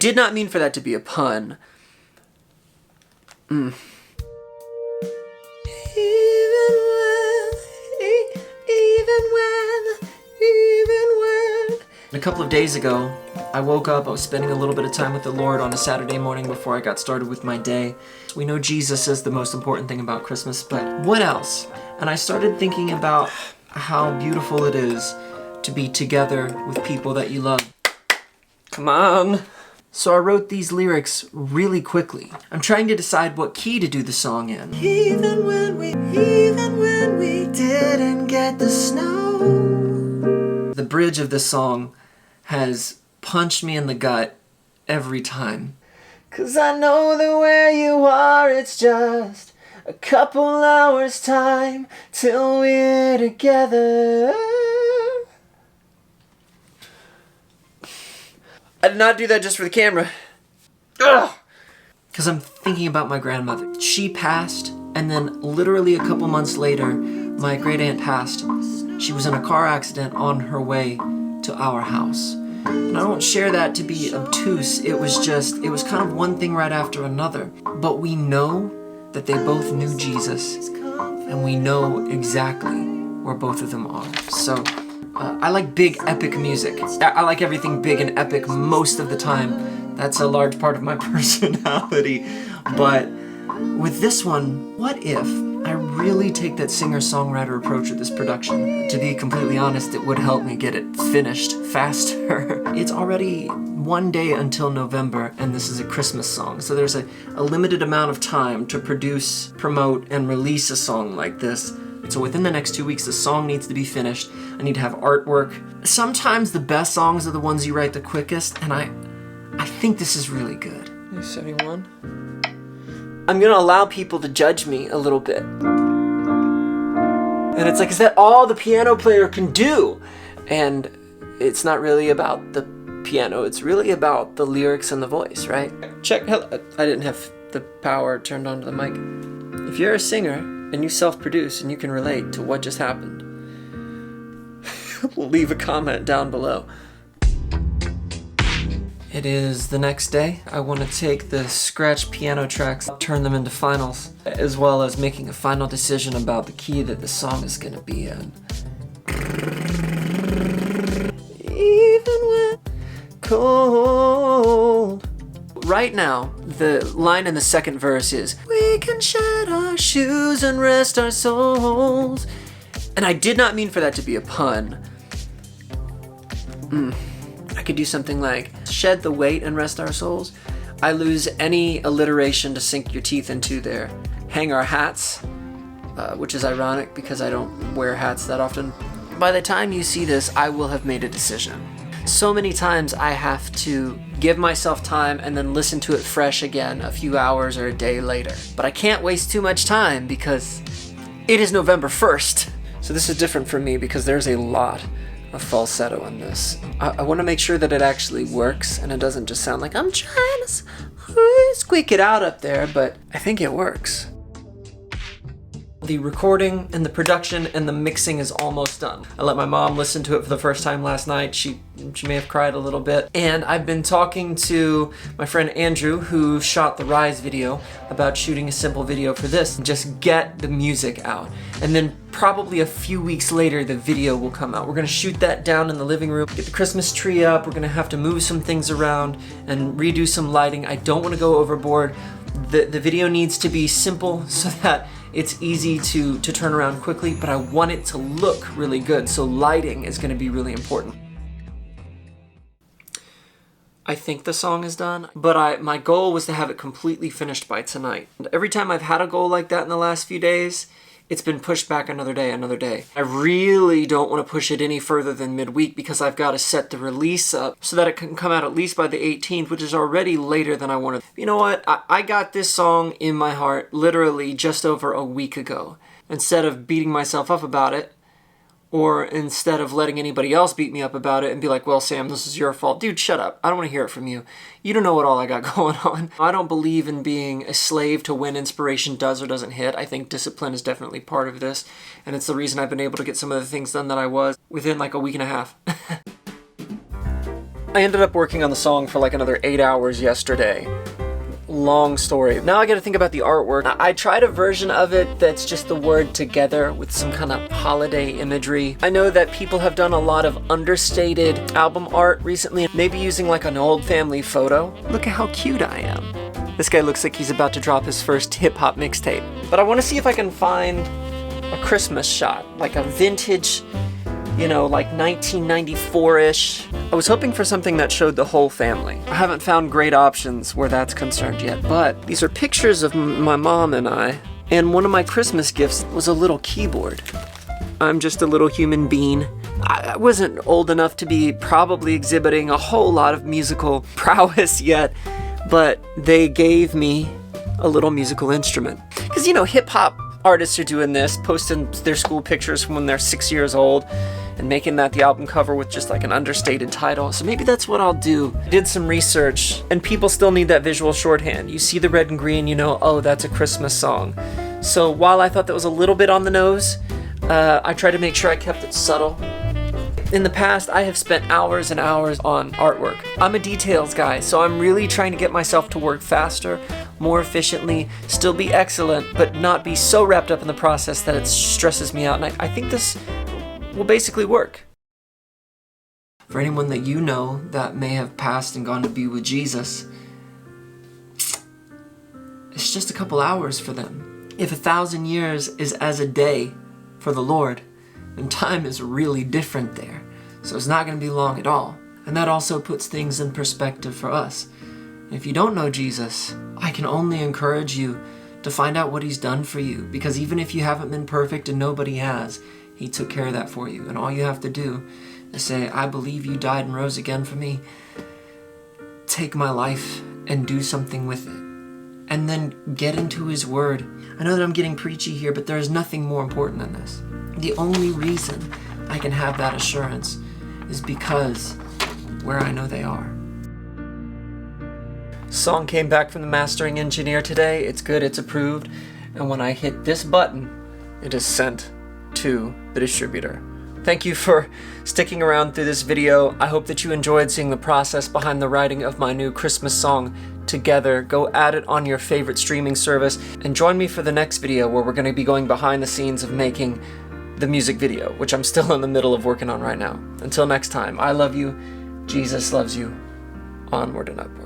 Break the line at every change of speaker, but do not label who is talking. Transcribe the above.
did not mean for that to be a pun. Even when. A couple of days ago, I woke up, I was spending a little bit of time with the Lord on a Saturday morning before I got started with my day. We know Jesus is the most important thing about Christmas, but what else? And I started thinking about how beautiful it is to be together with people that you love. Come on. So I wrote these lyrics really quickly. I'm trying to decide what key to do the song in. Even when we didn't get the snow. The bridge of this song has punched me in the gut every time. 'Cause I know that where you are, it's just a couple hours time till we're together. I did not do that just for the camera. Ugh! Because I'm thinking about my grandmother. She passed, and then literally a couple months later, my great aunt passed. She was in a car accident on her way to our house. And I don't share that to be obtuse. It was kind of one thing right after another. But we know that they both knew Jesus, and we know exactly where both of them are. So, I like big, epic music. I like everything big and epic most of the time. That's a large part of my personality. But with this one, what if I really take that singer-songwriter approach with this production? To be completely honest, it would help me get it finished faster. It's already one day until November, and this is a Christmas song. So there's a limited amount of time to produce, promote, and release a song like this. So within the next 2 weeks, the song needs to be finished. I need to have artwork. Sometimes the best songs are the ones you write the quickest, and I think this is really good. 71. I'm gonna allow people to judge me a little bit. And it's like, is that all the piano player can do? And it's not really about the piano, it's really about the lyrics and the voice, right? Check, hello. I didn't have the power turned on to the mic. If you're a singer, and you self-produce and you can relate to what just happened, leave a comment down below. It is the next day. I want to take the scratch piano tracks, turn them into finals, as well as making a final decision about the key that the song is going to be in. Even when cold. Right now, the line in the second verse is, we can shed our shoes and rest our souls. And I did not mean for that to be a pun. I could do something like, shed the weight and rest our souls. I lose any alliteration to sink your teeth into there. Hang our hats, which is ironic because I don't wear hats that often. By the time you see this, I will have made a decision. So many times I have to give myself time and then listen to it fresh again a few hours or a day later. But I can't waste too much time because it is November 1st. So this is different for me because there's a lot of falsetto in this. I want to make sure that it actually works and it doesn't just sound like I'm trying to squeak it out up there, but I think it works. The recording and the production and the mixing is almost done. I let my mom listen to it for the first time last night. She may have cried a little bit. And I've been talking to my friend Andrew, who shot the Rise video, about shooting a simple video for this. Just get the music out. And then probably a few weeks later, the video will come out. We're gonna shoot that down in the living room, get the Christmas tree up. We're gonna have to move some things around and redo some lighting. I don't wanna go overboard. The video needs to be simple so that it's easy to turn around quickly, but I want it to look really good, so lighting is going to be really important. I think the song is done, but my goal was to have it completely finished by tonight. And every time I've had a goal like that in the last few days, it's been pushed back another day. I really don't want to push it any further than midweek because I've got to set the release up so that it can come out at least by the 18th, which is already later than I wanted. You know what? I got this song in my heart literally just over a week ago. Instead of beating myself up about it, or instead of letting anybody else beat me up about it and be like, well, Sam, this is your fault. Dude, shut up. I don't want to hear it from you. You don't know what all I got going on. I don't believe in being a slave to when inspiration does or doesn't hit. I think discipline is definitely part of this. And it's the reason I've been able to get some of the things done that I was within like a week and a half. I ended up working on the song for like another 8 hours yesterday. Long story. Now I gotta think about the artwork. I tried a version of it that's just the word together with some kind of holiday imagery. I know that people have done a lot of understated album art recently, maybe using like an old family photo. Look at how cute I am. This guy looks like he's about to drop his first hip-hop mixtape. But I want to see if I can find a Christmas shot, like a vintage, you know, like 1994-ish. I was hoping for something that showed the whole family. I haven't found great options where that's concerned yet, but these are pictures of my mom and I, and one of my Christmas gifts was a little keyboard. I'm just a little human being. I wasn't old enough to be probably exhibiting a whole lot of musical prowess yet, but they gave me a little musical instrument. Because, you know, hip-hop artists are doing this, posting their school pictures from when they're 6 years old and making that the album cover with just like an understated title. So maybe that's what I'll do. I did some research, and people still need that visual shorthand. You see the red and green, you know, oh, that's a Christmas song. So while I thought that was a little bit on the nose, I tried to make sure I kept it subtle. In the past, I have spent hours and hours on artwork. I'm a details guy, so I'm really trying to get myself to work faster, more efficiently, still be excellent, but not be so wrapped up in the process that it stresses me out. And I think this will basically work. For anyone that you know that may have passed and gone to be with Jesus, it's just a couple hours for them. If 1,000 years is as a day for the Lord, then time is really different there. So it's not going to be long at all. And that also puts things in perspective for us. If you don't know Jesus, I can only encourage you to find out what he's done for you. Because even if you haven't been perfect and nobody has, he took care of that for you. And all you have to do is say, I believe you died and rose again for me. Take my life and do something with it. And then get into his word. I know that I'm getting preachy here, but there is nothing more important than this. The only reason I can have that assurance is because where I know they are. Song came back from the mastering engineer today. It's good, it's approved. And when I hit this button, it is sent to the distributor. Thank you for sticking around through this video. I hope that you enjoyed seeing the process behind the writing of my new Christmas song, Together. Go add it on your favorite streaming service and join me for the next video where we're going to be going behind the scenes of making the music video, which I'm still in the middle of working on right now. Until next time, I love you. Jesus loves you. Onward and upward.